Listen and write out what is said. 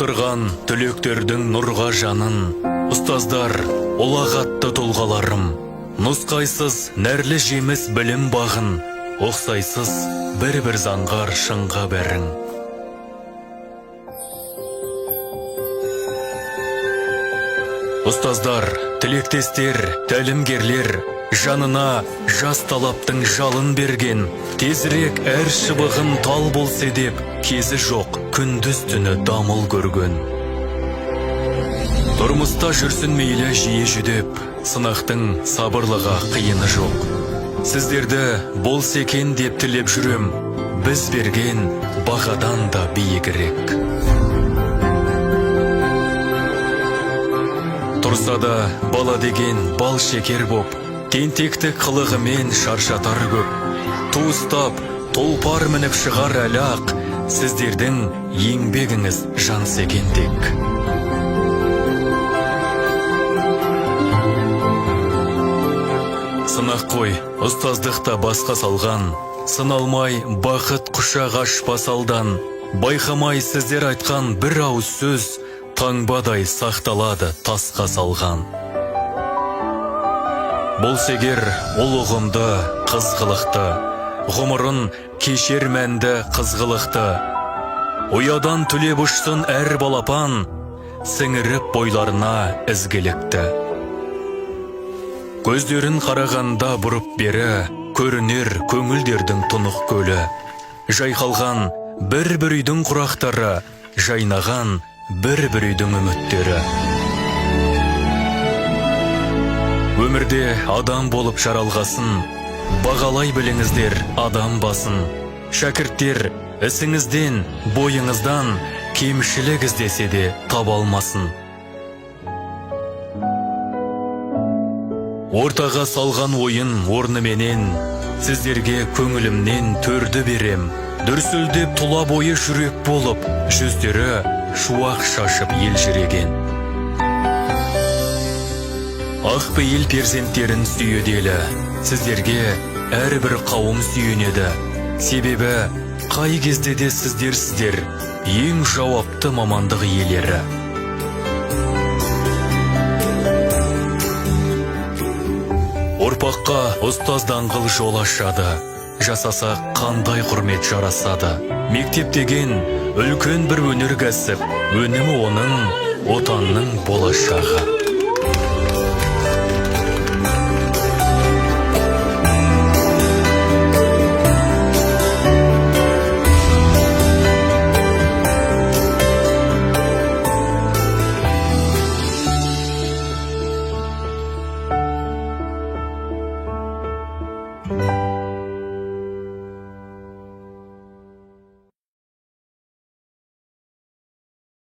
Толтырған түлектердің нұрға жанын, ұстаздар, ұлағатты тұлғаларым, нұсқайсыз нәрлі жеміс білім бағын, оқсайсыз бір-бір заңғар шыңға бәрің. Ұстаздар, тілектестер, тәлімгерлер, жанына жас талаптың жалын берген, тезірек әр шыбығын тал болсе деп, кезі жоқ күндіз түні дамыл көрген. Тұрмыста жүрсін мейлі жиі жүдеп, сынақтың сабырлыға қиыны жоқ. Сіздерді болса екен деп тілеп жүрем, біз берген бағадан да биігірек. Тұрса да бала деген бал шекер боп, тентекті қылығымен шаршатар көп. Туыстап, толпар мініп шығар әлі ақ, сіздердің еңбегіңіз жан секендек. Сынақ қой, ұстаздықта басқа салған, сыналмай бақыт құшақ ашпас алдан. Байқамай сіздер айтқан бір ауыз сөз, таңбадай сақталады тасқа салған. Бұл сегер ол ұғымды, қызғылықты, ғұмырын кешер мәнді қызғылықты. Ұядан түлеп ұшсын әр балапан, сіңіріп бойларына ізгілікті. Көздерін қарағанда бұрып бері, көрінер көңілдердің тұнық көлі. Жайқалған бір-бір үйдің құрақтары, жайнаған бір-бір үйдің үміттері. Өмірде адам болып жаралғасын, бағалай біліңіздер адам басын. Шәкірттер, ісіңізден, бойыңыздан кемшілік іздесе де таба алмасын. Ортаға салған ойын орныменен, сіздерге көңілімнен төрді берем. Дүрсілдеп тұла бойы жүрек болып, жүздері шуақ шашып ел жүреген. Ақ пейіл перзенттерін сүйеделі, сіздерге әрбір қауым сүйенеді. Себебі қай кезде де сіздер ең жауапты мамандық иелері. Ұрпаққа ұстаз даңғыл жол ашады, жасаса қандай құрмет жарасады. Мектеп деген үлкен бір өнеркәсіп, өнімі оның отанның болашағы.